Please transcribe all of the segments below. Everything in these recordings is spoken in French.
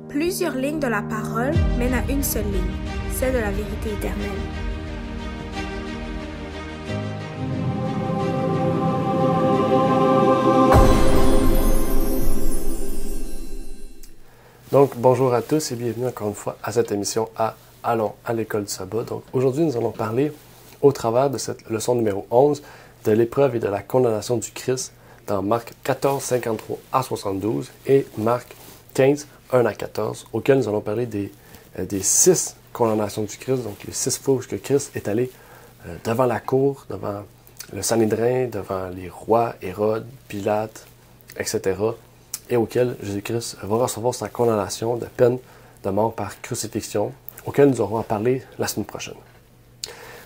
Plusieurs lignes de la parole mènent à une seule ligne, celle de la vérité éternelle. Donc, bonjour à tous et bienvenue encore une fois à cette émission Allons à l'école du sabbat. Donc, aujourd'hui, nous allons parler au travers de cette leçon numéro 11 de l'épreuve et de la condamnation du Christ dans Marc 14, 53 à 72 et Marc 15, 1 à 14, auquel nous allons parler des 6 condamnations du Christ, donc les 6 fois où Christ est allé devant la cour, devant le Sanhédrin, devant les rois, Hérode, Pilate, etc., et auquel Jésus-Christ va recevoir sa condamnation de peine de mort par crucifixion, auquel nous aurons à parler la semaine prochaine.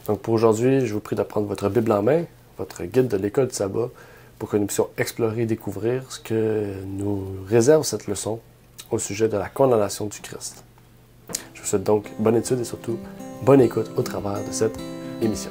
Donc pour aujourd'hui, je vous prie de prendre votre Bible en main, votre guide de l'école du sabbat, pour que nous puissions explorer et découvrir ce que nous réserve cette leçon au sujet de la condamnation du Christ. Je vous souhaite donc bonne étude et surtout bonne écoute au travers de cette émission.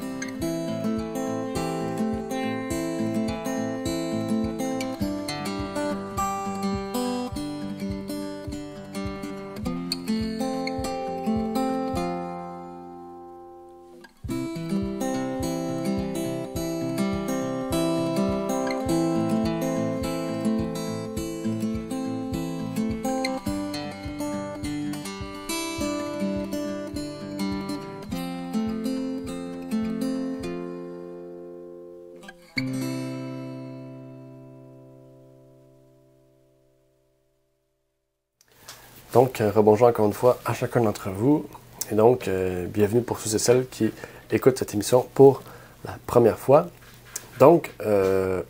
Donc, rebonjour encore une fois à chacun d'entre vous. Et donc, bienvenue pour ceux et celles qui écoutent cette émission pour la première fois. Donc,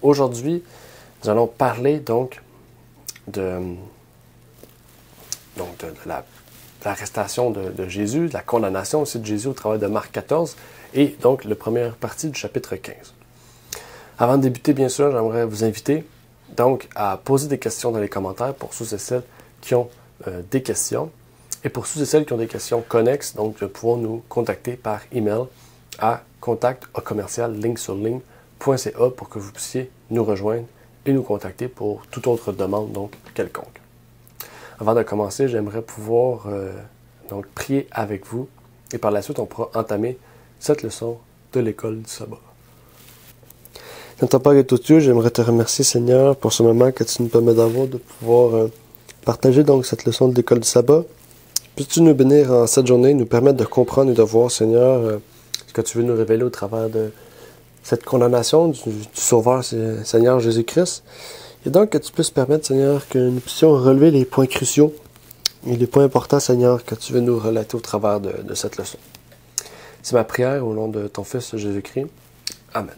aujourd'hui, nous allons parler donc de l'arrestation de Jésus, de la condamnation aussi de Jésus au travers de Marc 14 et donc la première partie du chapitre 15. Avant de débuter, bien sûr, j'aimerais vous inviter donc à poser des questions dans les commentaires pour ceux et celles qui ont des questions. Et pour ceux et celles qui ont des questions connexes, donc de pouvoir nous contacter par email à contact@ligne-sur-ligne.ca pour que vous puissiez nous rejoindre et nous contacter pour toute autre demande donc quelconque. Avant de commencer, j'aimerais pouvoir donc prier avec vous et par la suite on pourra entamer cette leçon de l'école du sabbat. Notre Père et tout Dieu, j'aimerais te remercier Seigneur pour ce moment que tu nous permets d'avoir, de pouvoir partager donc cette leçon de l'école du sabbat. Puisses-tu nous bénir en cette journée, nous permettre de comprendre et de voir, Seigneur, ce que tu veux nous révéler au travers de cette condamnation du Sauveur, Seigneur Jésus-Christ. Et donc que tu puisses permettre, Seigneur, que nous puissions relever les points cruciaux et les points importants, Seigneur, que tu veux nous relater au travers de cette leçon. C'est ma prière au nom de ton Fils Jésus-Christ. Amen.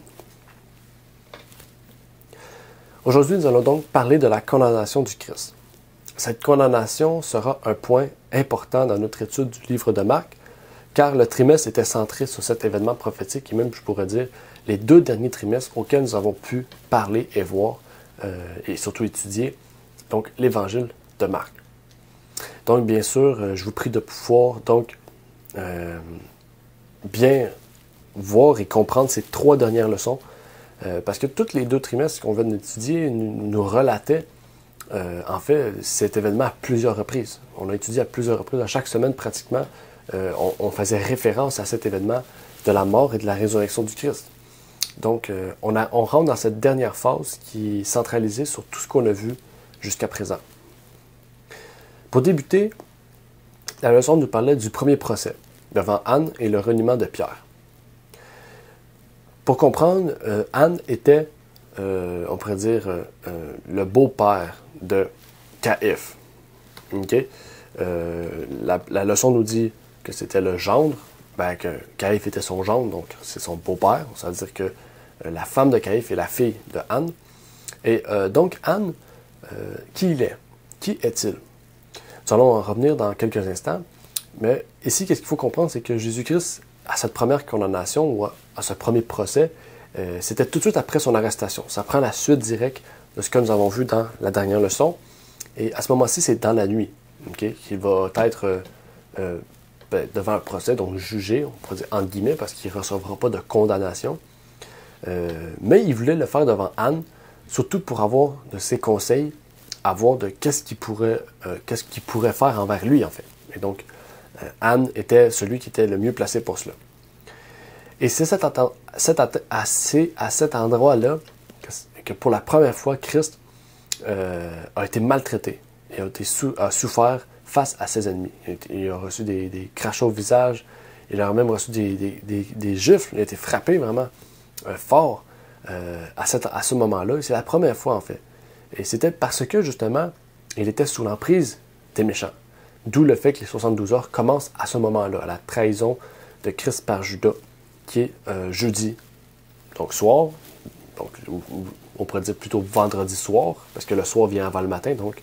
Aujourd'hui, nous allons donc parler de la condamnation du Christ. Cette condamnation sera un point important dans notre étude du livre de Marc, car le trimestre était centré sur cet événement prophétique, et même, je pourrais dire, les 2 derniers trimestres auxquels nous avons pu parler et voir, et surtout étudier, donc l'évangile de Marc. Donc, bien sûr, je vous prie de pouvoir donc bien voir et comprendre ces 3 dernières leçons, parce que tous les 2 trimestres qu'on vient d'étudier nous relataient en fait, cet événement à plusieurs reprises. On l'a étudié à plusieurs reprises. À chaque semaine, pratiquement, on faisait référence à cet événement de la mort et de la résurrection du Christ. Donc, on rentre dans cette dernière phase qui est centralisée sur tout ce qu'on a vu jusqu'à présent. Pour débuter, la leçon nous parlait du premier procès devant Anne et le reniement de Pierre. Pour comprendre, Anne était on pourrait dire, le beau-père de Caïphe. Okay? La leçon nous dit que c'était le gendre, que Caïphe était son gendre, donc c'est son beau-père. Ça veut dire que la femme de Caïphe est la fille de Anne. Et donc Anne, qui il est? Qui est-il? Nous allons en revenir dans quelques instants. Mais ici, qu'est-ce qu'il faut comprendre, c'est que Jésus-Christ, à cette première condamnation, ou à ce premier procès, c'était tout de suite après son arrestation. Ça prend la suite directe de ce que nous avons vu dans la dernière leçon. Et à ce moment-ci, c'est dans la nuit qu'il va être devant un procès, donc jugé, on pourrait dire entre guillemets, parce qu'il ne recevra pas de condamnation. Mais il voulait le faire devant Anne, surtout pour avoir de ses conseils voir de qu'est-ce qu'il pourrait faire envers lui, en fait. Et donc, Anne était celui qui était le mieux placé pour cela. Et c'est à cet endroit-là que pour la première fois, Christ a été maltraité et a souffert face à ses ennemis. Il a reçu des crachats au visage, il a même reçu des gifles, il a été frappé vraiment fort à ce moment-là. C'est la première fois, en fait. Et c'était parce que, justement, il était sous l'emprise des méchants. D'où le fait que les 72 heures commencent à ce moment-là, à la trahison de Christ par Judas, qui est jeudi, donc soir, donc, on pourrait dire plutôt vendredi soir, parce que le soir vient avant le matin, donc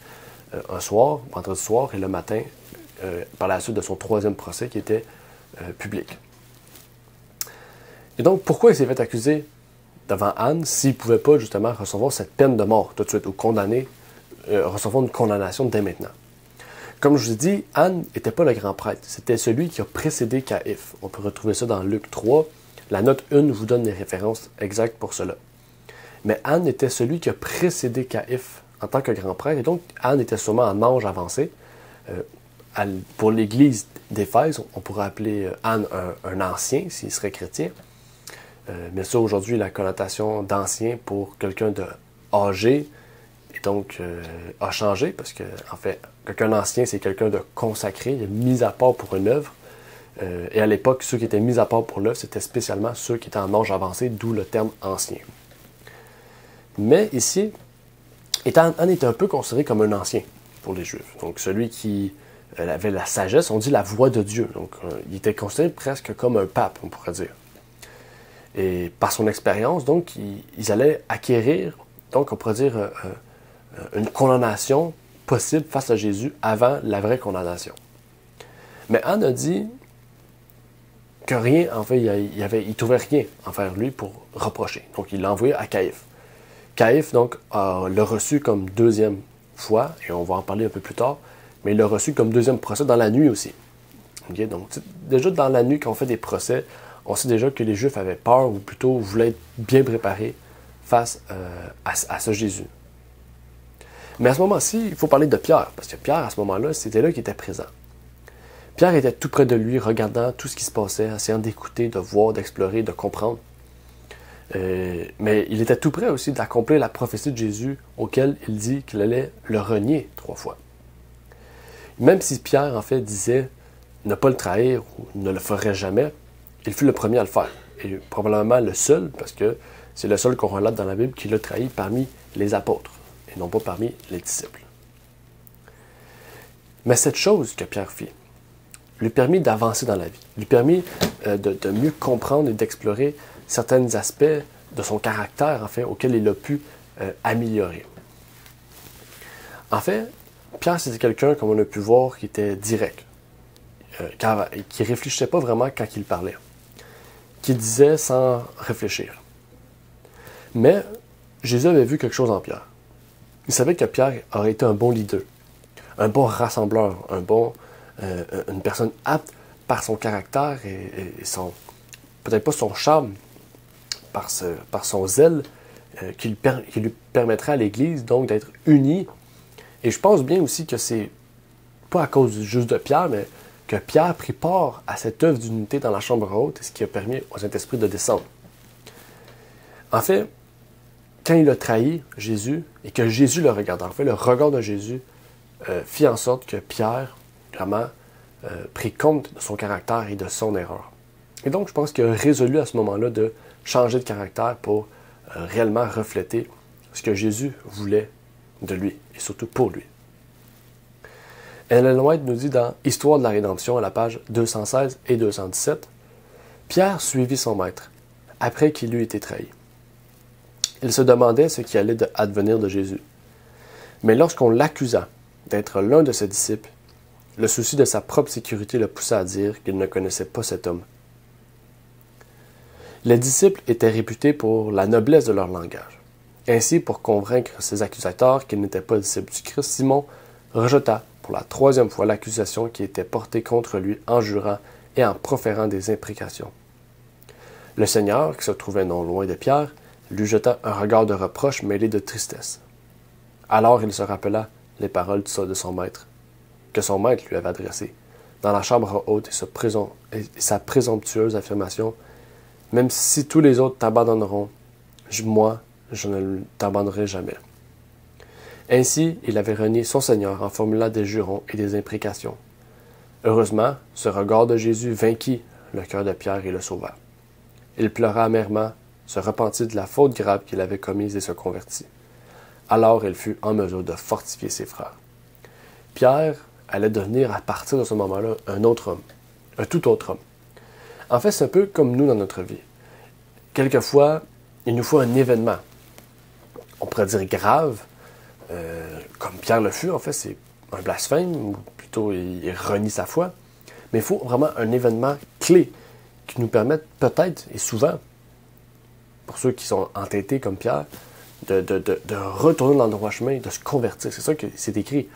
un soir, vendredi soir, et le matin, par la suite de son troisième procès qui était public. Et donc, pourquoi il s'est fait accuser devant Anne s'il ne pouvait pas justement recevoir cette peine de mort tout de suite, ou recevoir une condamnation dès maintenant? Comme je vous ai dit, Anne n'était pas le grand prêtre, c'était celui qui a précédé Caïphe. On peut retrouver ça dans Luc 3. La note 1 vous donne les références exactes pour cela. Mais Anne était celui qui a précédé Caïphe en tant que grand prêtre, et donc Anne était sûrement un ange avancé. Pour l'église d'Éphèse, on pourrait appeler Anne un ancien, s'il serait chrétien. Mais ça, aujourd'hui, la connotation d'ancien pour quelqu'un de âgé, et donc a changé, parce que, en fait, quelqu'un d'ancien, c'est quelqu'un de consacré, mis à part pour une œuvre. Et à l'époque, ceux qui étaient mis à part pour l'œuvre, c'était spécialement ceux qui étaient en âge avancé, d'où le terme ancien. Mais ici, Anne était un peu considéré comme un ancien pour les Juifs. Donc celui qui avait la sagesse, on dit la voix de Dieu. Donc il était considéré presque comme un pape, on pourrait dire. Et par son expérience, donc, ils allaient acquérir, donc on pourrait dire, une condamnation possible face à Jésus avant la vraie condamnation. Mais Anne a dit que rien, en fait, il ne trouvait rien envers lui pour reprocher. Donc il l'a envoyé à Caïphe. Caïphe, donc, l'a reçu comme deuxième fois, et on va en parler un peu plus tard, mais il l'a reçu comme deuxième procès dans la nuit aussi. Okay? Donc, déjà dans la nuit, quand on fait des procès, on sait déjà que les Juifs avaient peur, ou plutôt voulaient être bien préparés face à ce Jésus. Mais à ce moment-ci, il faut parler de Pierre, parce que Pierre, à ce moment-là, c'était là qu'il était présent. Pierre était tout près de lui, regardant tout ce qui se passait, essayant d'écouter, de voir, d'explorer, de comprendre. Mais il était tout près aussi d'accomplir la prophétie de Jésus auquel il dit qu'il allait le renier 3 fois. Même si Pierre, en fait, disait ne pas le trahir ou ne le ferait jamais, il fut le premier à le faire. Et probablement le seul, parce que c'est le seul qu'on relate dans la Bible qui l'a trahi parmi les apôtres, et non pas parmi les disciples. Mais cette chose que Pierre fit lui permit d'avancer dans la vie, lui permit de mieux comprendre et d'explorer certains aspects de son caractère, en fait, auxquels il a pu améliorer. En fait, Pierre, c'était quelqu'un, comme on a pu voir, qui était direct, qui ne réfléchissait pas vraiment quand il parlait, qui disait sans réfléchir. Mais Jésus avait vu quelque chose en Pierre. Il savait que Pierre aurait été un bon leader, un bon rassembleur, une personne apte par son caractère et son, peut-être pas son charme, par son zèle, qui lui permettrait à l'Église donc d'être unie. Et je pense bien aussi que c'est pas à cause juste de Pierre, mais que Pierre prit part à cette œuvre d'unité dans la chambre haute, ce qui a permis au Saint-Esprit de descendre. En fait, quand il a trahi Jésus, et que Jésus le regardait, en fait, le regard de Jésus fit en sorte que Pierre, vraiment, prit compte de son caractère et de son erreur. Et donc, je pense qu'il a résolu à ce moment-là de changer de caractère pour réellement refléter ce que Jésus voulait de lui, et surtout pour lui. Ellen White nous dit dans Histoire de la rédemption, à la page 216 et 217, « Pierre suivit son maître, après qu'il eut été trahi. Il se demandait ce qui allait advenir de Jésus. Mais lorsqu'on l'accusa d'être l'un de ses disciples, le souci de sa propre sécurité le poussa à dire qu'il ne connaissait pas cet homme. Les disciples étaient réputés pour la noblesse de leur langage. Ainsi, pour convaincre ses accusateurs qu'ils n'étaient pas disciples du Christ, Simon rejeta pour la 3e fois l'accusation qui était portée contre lui en jurant et en proférant des imprécations. Le Seigneur, qui se trouvait non loin de Pierre, lui jeta un regard de reproche mêlé de tristesse. Alors il se rappela les paroles de son maître, que son maître lui avait adressées, dans la chambre haute et sa présomptueuse affirmation, « Même si tous les autres t'abandonneront, moi, je ne t'abandonnerai jamais. » Ainsi, il avait renié son Seigneur en formulant des jurons et des imprécations. Heureusement, ce regard de Jésus vainquit le cœur de Pierre et le sauva. Il pleura amèrement, se repentit de la faute grave qu'il avait commise et se convertit. Alors il fut en mesure de fortifier ses frères. Pierre allait devenir, à partir de ce moment-là, un autre homme, un tout autre homme. En fait, c'est un peu comme nous dans notre vie. Quelquefois, il nous faut un événement. On pourrait dire grave, comme Pierre le fut, en fait, c'est un blasphème, ou plutôt il renie sa foi. Mais il faut vraiment un événement clé qui nous permette peut-être, et souvent, pour ceux qui sont entêtés comme Pierre, de retourner dans le droit chemin, de se convertir. C'est ça que c'est écrit.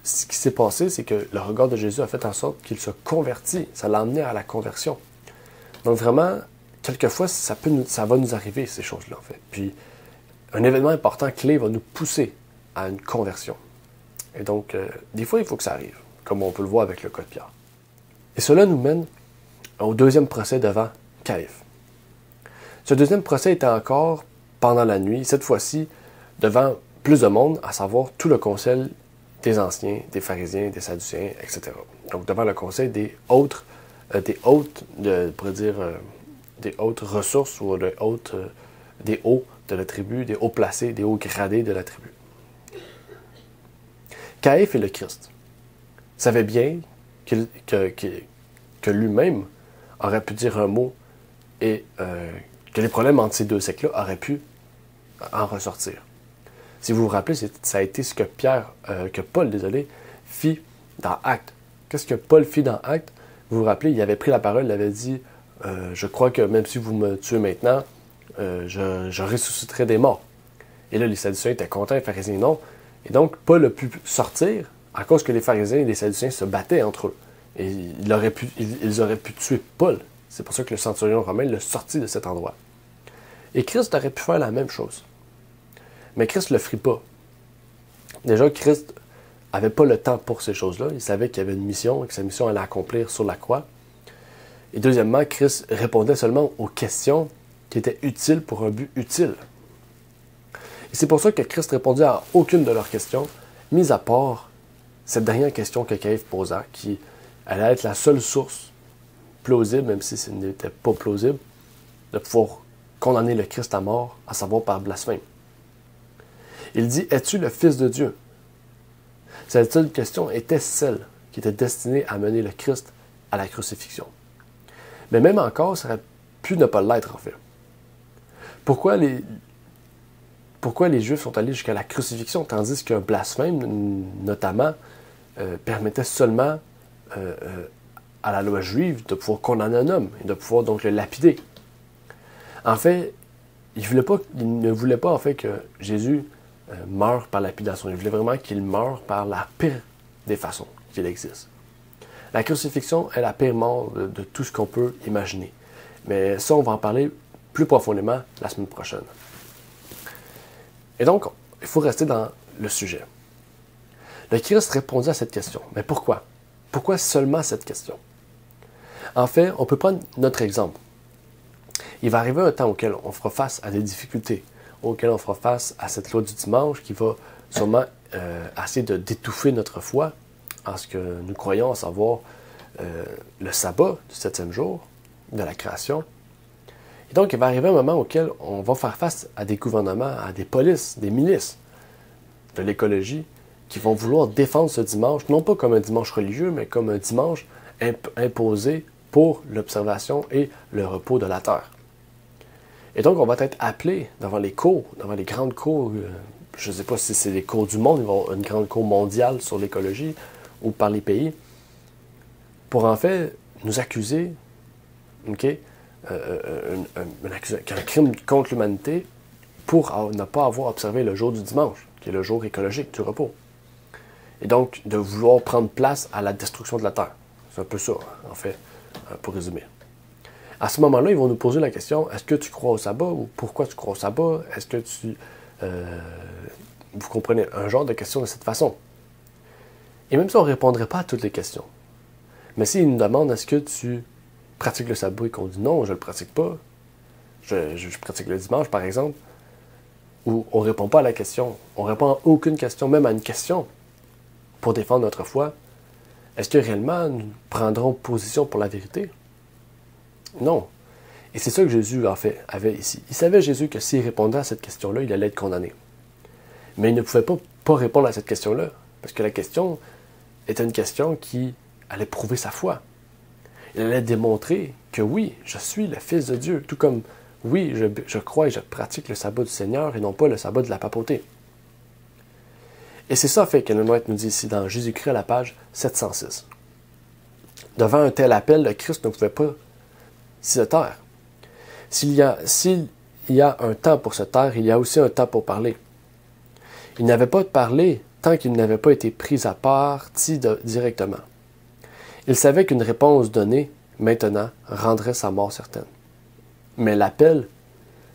Ce qui s'est passé, c'est que le regard de Jésus a fait en sorte qu'il se convertit. Ça l'a amené à la conversion. Donc vraiment, quelquefois, ça va nous arriver, ces choses-là, en fait. Puis, un événement important, clé, va nous pousser à une conversion. Et donc, des fois, il faut que ça arrive, comme on peut le voir avec le cas de Pierre. Et cela nous mène au deuxième procès devant Caïphe. Ce deuxième procès était encore pendant la nuit, cette fois-ci devant plus de monde, à savoir tout le conseil des anciens, des pharisiens, des sadducéens, etc. Donc devant le conseil des hautes ressources ou des hauts de la tribu, des hauts placés, des hauts gradés de la tribu. Caïphe et le Christ savaient bien que lui-même aurait pu dire un mot et que les problèmes entre ces deux sectes-là auraient pu en ressortir. Si vous vous rappelez, ça a été ce que Paul, fit dans Actes. Qu'est-ce que Paul fit dans Actes? Vous vous rappelez, il avait pris la parole, il avait dit « Je crois que même si vous me tuez maintenant, je ressusciterai des morts. » Et là, les Sadducéens étaient contents, les pharisiens non. Et donc, Paul a pu sortir à cause que les pharisiens et les Sadducéens se battaient entre eux. Et ils auraient pu tuer Paul. C'est pour ça que le centurion romain l'a sorti de cet endroit. Et Christ aurait pu faire la même chose. Mais Christ ne le fit pas. Déjà, Christ n'avait pas le temps pour ces choses-là. Il savait qu'il y avait une mission et que sa mission allait accomplir sur la croix. Et deuxièmement, Christ répondait seulement aux questions qui étaient utiles pour un but utile. Et c'est pour ça que Christ répondit à aucune de leurs questions, mis à part cette dernière question que Caïphe posa, qui allait être la seule source plausible, même si ce n'était pas plausible, de pouvoir condamner le Christ à mort, à savoir par blasphème. Il dit « Es-tu le Fils de Dieu ?» Cette seule question était celle qui était destinée à mener le Christ à la crucifixion. Mais même encore, ça aurait pu ne pas l'être, en fait. Pourquoi les Juifs sont allés jusqu'à la crucifixion, tandis qu'un blasphème, notamment, permettait seulement à la loi juive de pouvoir condamner un homme et de pouvoir donc le lapider? En fait, il ne voulait pas en fait que Jésus meure par lapidation. Il voulait vraiment qu'il meure par la pire des façons qu'il existe. La crucifixion est la pire mort de tout ce qu'on peut imaginer. Mais ça, on va en parler plus profondément la semaine prochaine. Et donc, il faut rester dans le sujet. Le Christ répondit à cette question. Mais pourquoi? Pourquoi seulement cette question? En fait, on peut prendre notre exemple. Il va arriver un temps auquel on fera face à des difficultés, auquel on fera face à cette loi du dimanche qui va sûrement essayer d'étouffer notre foi en ce que nous croyons, à savoir le sabbat du 7e jour de la création. Et donc, il va arriver un moment auquel on va faire face à des gouvernements, à des polices, des milices de l'écologie qui vont vouloir défendre ce dimanche, non pas comme un dimanche religieux, mais comme un dimanche imposé pour l'observation et le repos de la terre. Et donc, on va être appelé devant les cours, devant les grandes cours, je ne sais pas si c'est les cours du monde, ils vont avoir une grande cour mondiale sur l'écologie ou par les pays, pour en fait nous accuser, qu'un crime contre l'humanité pour ne pas avoir observé le jour du dimanche, qui est le jour écologique du repos. Et donc, de vouloir prendre place à la destruction de la terre. C'est un peu ça, en fait, pour résumer. À ce moment-là, ils vont nous poser la question, est-ce que tu crois au sabbat ou pourquoi tu crois au sabbat? Est-ce que tu Vous comprenez, un genre de question de cette façon. Et même si on ne répondrait pas à toutes les questions, mais s'il nous demande est-ce que tu pratiques le sabbat et qu'on dit non, je ne le pratique pas, je pratique le dimanche par exemple, ou on ne répond pas à la question, on ne répond à aucune question, même à une question, pour défendre notre foi, est-ce que réellement nous prendrons position pour la vérité? Non. Et c'est ça que Jésus en fait avait ici. Il savait Jésus que s'il répondait à cette question-là, il allait être condamné. Mais il ne pouvait pas répondre à cette question-là, parce que la question était une question qui allait prouver sa foi. Il allait démontrer que oui, je suis le Fils de Dieu, tout comme oui, je crois et je pratique le sabbat du Seigneur et non pas le sabbat de la papauté. Et c'est ça, en fait, qu'Ellen White nous dit ici dans Jésus-Christ à la page 706. Devant un tel appel, le Christ ne pouvait pas se taire. S'il y a un temps pour se taire, il y a aussi un temps pour parler. Il n'avait pas de parler tant qu'il n'avait pas été pris à partie directement. Il savait qu'une réponse donnée, maintenant, rendrait sa mort certaine. Mais l'appel,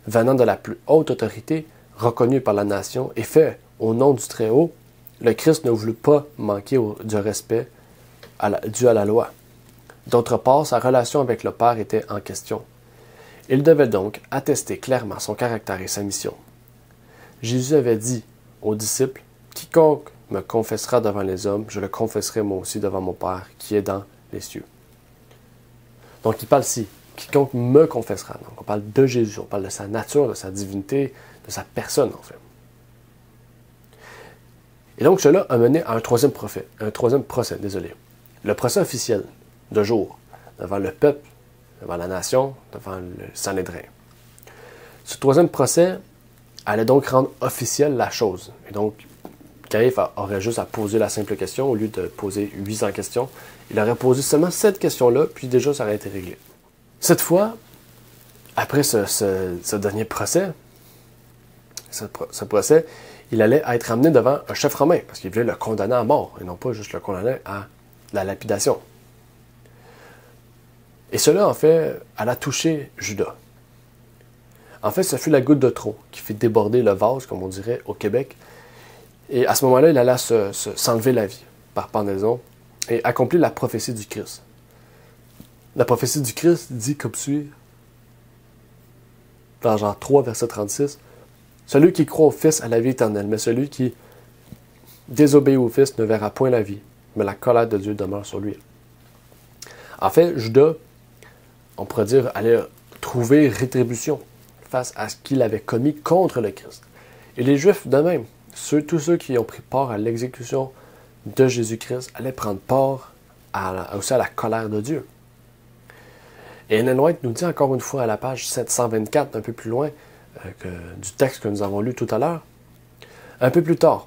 venant de la plus haute autorité, reconnue par la nation et fait au nom du Très-Haut, le Christ ne voulut pas manquer du respect dû à la loi. D'autre part, sa relation avec le Père était en question. Il devait donc attester clairement son caractère et sa mission. Jésus avait dit aux disciples, « Quiconque me confessera devant les hommes, je le confesserai moi aussi devant mon Père qui est dans les cieux. » Donc il parle ici, « Quiconque me confessera ». Donc on parle de Jésus, on parle de sa nature, de sa divinité, de sa personne en fait. Et donc cela a mené à un troisième procès, le procès officiel de jour, devant le peuple, devant la nation, devant le Sanhédrin. Ce troisième procès allait donc rendre officielle la chose. Et donc, Caïphe aurait juste à poser la simple question au lieu de poser 800 questions. Il aurait posé seulement cette question-là, puis déjà, ça aurait été réglé. Cette fois, après ce dernier procès, ce procès, il allait être amené devant un chef romain, parce qu'il voulait le condamner à mort, et non pas juste le condamner à la lapidation. Et cela, en fait, alla toucher Judas. En fait, ce fut la goutte de trop qui fit déborder le vase, comme on dirait au Québec. Et à ce moment-là, il alla s'enlever la vie par pendaison et accomplir la prophétie du Christ. La prophétie du Christ dit comme suit, dans Jean 3, verset 36, « Celui qui croit au Fils a la vie éternelle, mais celui qui désobéit au Fils ne verra point la vie, mais la colère de Dieu demeure sur lui. » En fait, Judas, on pourrait dire, allait trouver rétribution face à ce qu'il avait commis contre le Christ. Et les Juifs, de même, tous ceux qui ont pris part à l'exécution de Jésus-Christ allaient prendre part aussi à la colère de Dieu. Et Ellen White nous dit encore une fois à la page 724, un peu plus loin du texte que nous avons lu tout à l'heure, un peu plus tard,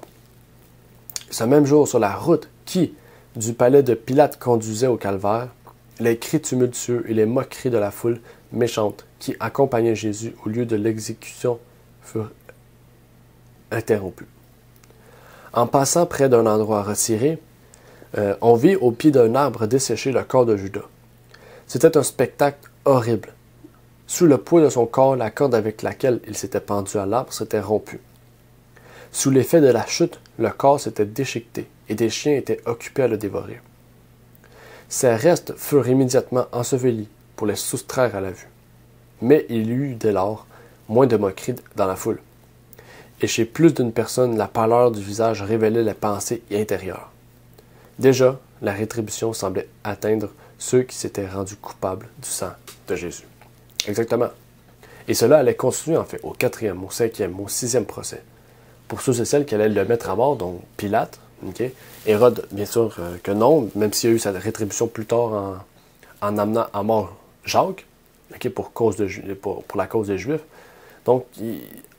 ce même jour sur la route qui, du palais de Pilate, conduisait au calvaire, les cris tumultueux et les moqueries de la foule méchante qui accompagnait Jésus au lieu de l'exécution furent interrompus. En passant près d'un endroit retiré, on vit au pied d'un arbre desséché le corps de Judas. C'était un spectacle horrible. Sous le poids de son corps, la corde avec laquelle il s'était pendu à l'arbre s'était rompue. Sous l'effet de la chute, le corps s'était déchiqueté et des chiens étaient occupés à le dévorer. Ses restes furent immédiatement ensevelis pour les soustraire à la vue. Mais il y eut dès lors moins de moqueries dans la foule. Et chez plus d'une personne, la pâleur du visage révélait les pensées intérieures. Déjà, la rétribution semblait atteindre ceux qui s'étaient rendus coupables du sang de Jésus. Exactement. Et cela allait continuer en fait au 4e, au 5e, au 6e procès. Pour ceux et celles qui allaient le mettre à mort, donc Pilate, okay? Hérode, bien sûr que non, même s'il y a eu sa rétribution plus tard en amenant à mort Jacques, okay, pour la cause des Juifs. Donc,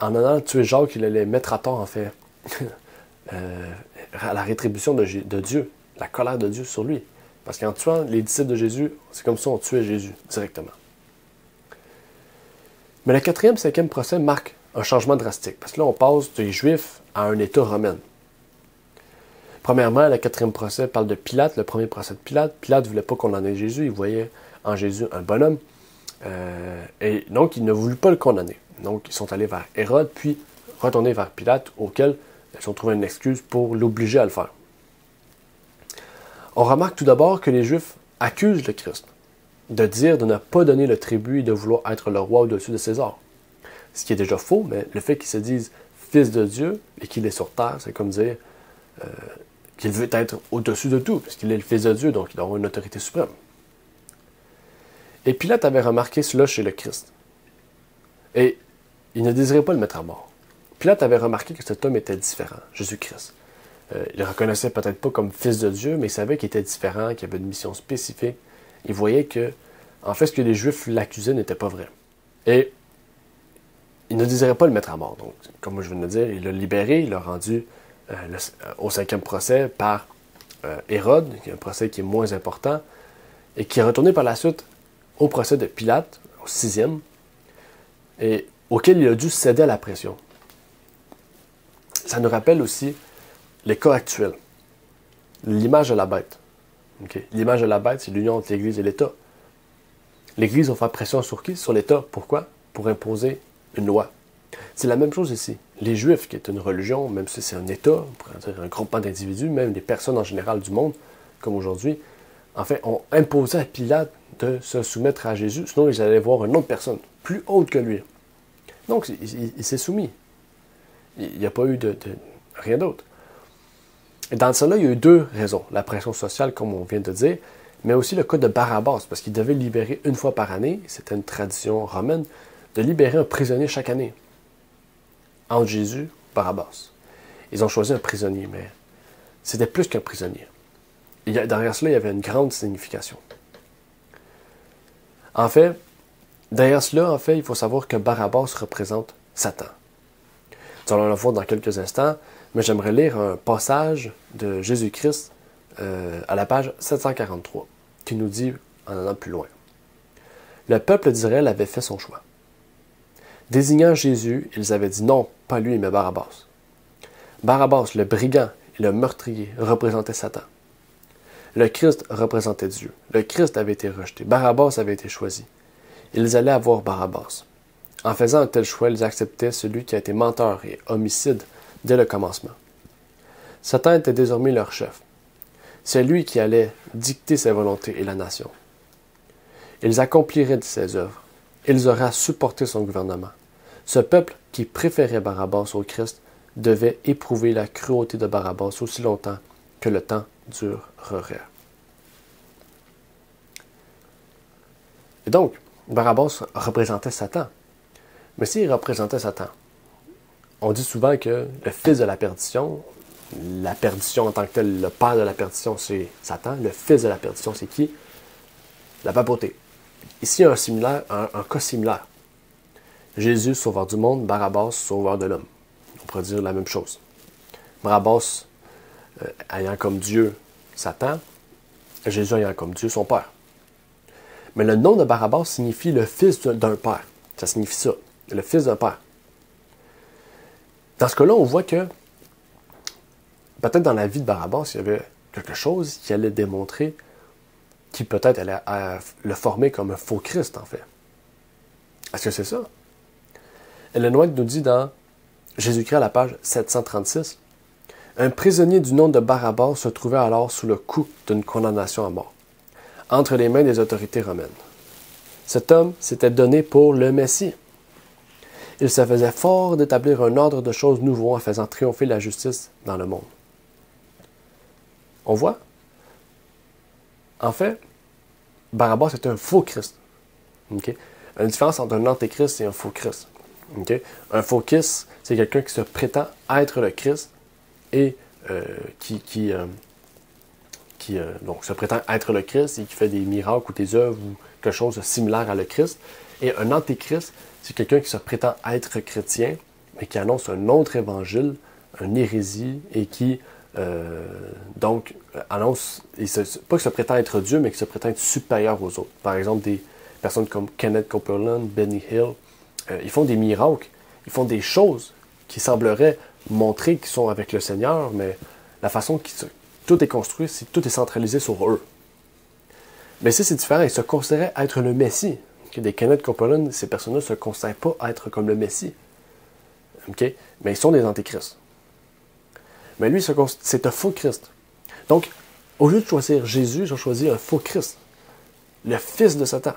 en allant tuer Jacques, il allait mettre à tort, en fait, la rétribution de Dieu, la colère de Dieu sur lui. Parce qu'en tuant les disciples de Jésus, c'est comme si on tuait Jésus directement. Mais le 4e, 5e procès marque un changement drastique. Parce que là, on passe des Juifs à un État romain. Premièrement, le 4e procès parle de Pilate, le premier procès de Pilate. Pilate ne voulait pas condamner Jésus, il voyait en Jésus un bonhomme. Et donc, il ne voulut pas le condamner. Donc, ils sont allés vers Hérode, puis retournés vers Pilate, auquel Ils ont trouvé une excuse pour l'obliger à le faire. On remarque tout d'abord que les Juifs accusent le Christ de dire de ne pas donner le tribut et de vouloir être le roi au-dessus de César. Ce qui est déjà faux, mais le fait qu'il se dise fils de Dieu et qu'il est sur terre, c'est comme dire qu'il veut être au-dessus de tout, parce qu'il est le fils de Dieu, donc il doit avoir une autorité suprême. Et Pilate avait remarqué cela chez le Christ. Et il ne désirait pas le mettre à mort. Pilate avait remarqué que cet homme était différent, Jésus-Christ. Il le reconnaissait peut-être pas comme fils de Dieu, mais il savait qu'il était différent, qu'il avait une mission spécifique. Il voyait que, en fait, ce que les Juifs l'accusaient n'était pas vrai. Et il ne désirait pas le mettre à mort. Donc, comme je viens de le dire, il l'a libéré, il l'a rendu au 5e procès par Hérode, qui est un procès qui est moins important, et qui est retourné par la suite au procès de Pilate, au 6e, et auquel il a dû céder à la pression. Ça nous rappelle aussi les cas actuels. L'image de la bête. Okay? L'image de la bête, c'est l'union entre l'Église et l'État. L'Église va faire pression sur qui? Sur l'État. Pourquoi? Pour imposer une loi. C'est la même chose ici. Les Juifs, qui est une religion, même si c'est un État, on pourrait dire un groupement d'individus, même des personnes en général du monde, comme aujourd'hui, en fait, ont imposé à Pilate de se soumettre à Jésus, sinon ils allaient voir une autre personne, plus haute que lui. Donc, il s'est soumis. Il n'y a pas eu de rien d'autre. Et dans cela, il y a eu deux raisons. La pression sociale, comme on vient de dire, mais aussi le cas de Barabbas, parce qu'il devait libérer une fois par année, c'était une tradition romaine, de libérer un prisonnier chaque année. Entre Jésus, Barabbas. Ils ont choisi un prisonnier, mais c'était plus qu'un prisonnier. Derrière cela, il y avait une grande signification. En fait, derrière cela, il faut savoir que Barabbas représente Satan. Nous allons le voir dans quelques instants, mais j'aimerais lire un passage de Jésus-Christ à la page 743, qui nous dit, en allant plus loin, « Le peuple d'Israël avait fait son choix. Désignant Jésus, ils avaient dit non, pas lui, mais Barabbas. Barabbas, le brigand et le meurtrier, représentait Satan. Le Christ représentait Dieu. Le Christ avait été rejeté. Barabbas avait été choisi. Ils allaient avoir Barabbas. En faisant un tel choix, ils acceptaient celui qui a été menteur et homicide dès le commencement. Satan était désormais leur chef. C'est lui qui allait dicter sa volonté et la nation. Ils accompliraient ses œuvres. Ils auraient à supporter son gouvernement. Ce peuple qui préférait Barabbas au Christ devait éprouver la cruauté de Barabbas aussi longtemps que le temps durerait. Et donc, Barabbas représentait Satan. Mais s'il représentait Satan, on dit souvent que le fils de la perdition en tant que tel, le père de la perdition, c'est Satan. Le fils de la perdition, c'est qui? La papauté. Ici, un cas similaire. Jésus, sauveur du monde, Barabbas, sauveur de l'homme. On pourrait dire la même chose. Barabbas ayant comme Dieu Satan, Jésus ayant comme Dieu son père. Mais le nom de Barabbas signifie le fils d'un père. Ça signifie ça, le fils d'un père. Dans ce cas-là, on voit que peut-être dans la vie de Barabbas, il y avait quelque chose qui allait démontrer qui peut-être allait le former comme un faux Christ, en fait. Est-ce que c'est ça? Ellen White nous dit dans Jésus-Christ à la page 736, « Un prisonnier du nom de Barabbas se trouvait alors sous le coup d'une condamnation à mort, entre les mains des autorités romaines. Cet homme s'était donné pour le Messie. Il se faisait fort d'établir un ordre de choses nouveau en faisant triompher la justice dans le monde. » On voit? En fait, Barabbas est un faux Christ. Okay? Une différence entre un antéchrist et un faux Christ. Okay? Un faux Christ, c'est quelqu'un qui se prétend être le Christ et donc se prétend être le Christ et qui fait des miracles ou des œuvres ou quelque chose de similaire à le Christ. Et un antéchrist, c'est quelqu'un qui se prétend être chrétien, mais qui annonce un autre évangile, une hérésie, et qui donc annonce, pas qu'il se prétend être Dieu, mais qu'il se prétend être supérieur aux autres. Par exemple, des personnes comme Kenneth Copeland, Benny Hill, ils font des miracles, ils font des choses qui sembleraient montrer qu'ils sont avec le Seigneur, mais la façon tout est construit, c'est tout est centralisé sur eux. Mais ici, c'est différent. Ils se considéraient être le Messie. Des Kenneth Copeland, ces personnes-là ne se considèrent pas être comme le Messie. Okay? Mais ils sont des antéchrists. Mais lui, c'est un faux Christ. Donc, au lieu de choisir Jésus, ils ont choisi un faux Christ, le fils de Satan.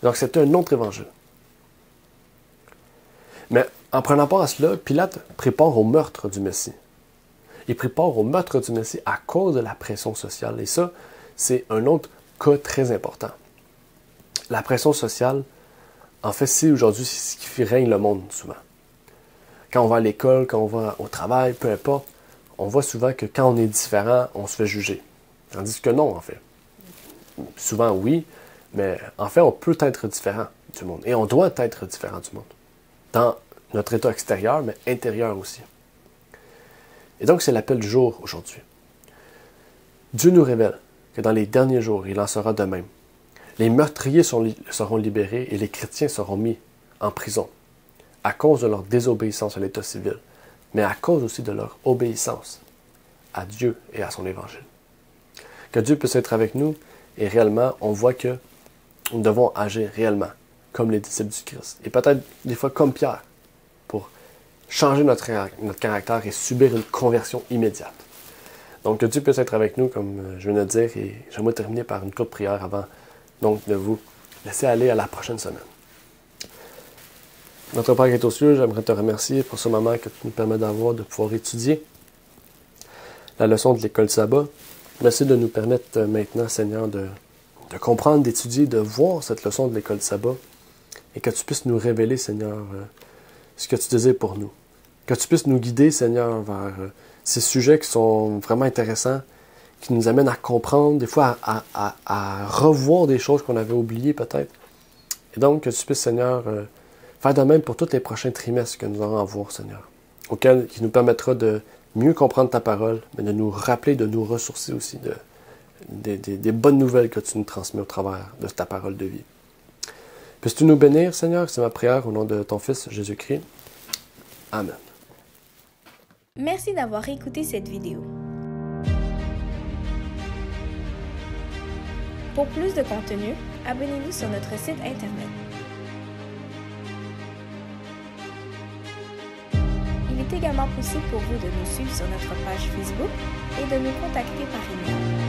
Donc, c'est un autre évangile. Mais en prenant part à cela, Pilate prépare au meurtre du Messie. Il prépare au meurtre du Messie à cause de la pression sociale. Et ça, c'est un autre cas très important. La pression sociale, en fait, c'est aujourd'hui ce qui règne le monde souvent. Quand on va à l'école, quand on va au travail, peu importe, on voit souvent que quand on est différent, on se fait juger. Tandis que non, en fait. Souvent, oui, mais en fait, on peut être différent du monde. Et on doit être différent du monde. Dans notre état extérieur, mais intérieur aussi. Et donc, c'est l'appel du jour aujourd'hui. Dieu nous révèle que dans les derniers jours, il en sera de même. Les meurtriers seront libérés et les chrétiens seront mis en prison à cause de leur désobéissance à l'état civil, mais à cause aussi de leur obéissance à Dieu et à son évangile. Que Dieu puisse être avec nous et réellement, on voit que nous devons agir réellement comme les disciples du Christ. Et peut-être des fois comme Pierre, pour changer notre caractère et subir une conversion immédiate. Donc, que Dieu puisse être avec nous, comme je viens de dire, et j'aimerais terminer par une courte prière avant donc de vous laisser aller à la prochaine semaine. Notre Père qui est aux cieux, j'aimerais te remercier pour ce moment que tu nous permets d'avoir, de pouvoir étudier la leçon de l'école sabbat. Merci de nous permettre maintenant, Seigneur, de comprendre, d'étudier, de voir cette leçon de l'école sabbat et que tu puisses nous révéler, Seigneur, ce que tu désires pour nous. Que tu puisses nous guider, Seigneur, vers ces sujets qui sont vraiment intéressants, qui nous amènent à comprendre, des fois à revoir des choses qu'on avait oubliées peut-être. Et donc, que tu puisses, Seigneur, faire de même pour tous les prochains trimestres que nous aurons à voir, Seigneur, qui nous permettra de mieux comprendre ta parole, mais de nous rappeler, de nous ressourcer aussi des bonnes nouvelles que tu nous transmets au travers de ta parole de vie. Puisses-tu nous bénir, Seigneur? C'est ma prière au nom de ton Fils, Jésus-Christ. Amen. Merci d'avoir écouté cette vidéo. Pour plus de contenu, abonnez-vous sur notre site Internet. Il est également possible pour vous de nous suivre sur notre page Facebook et de nous contacter par email.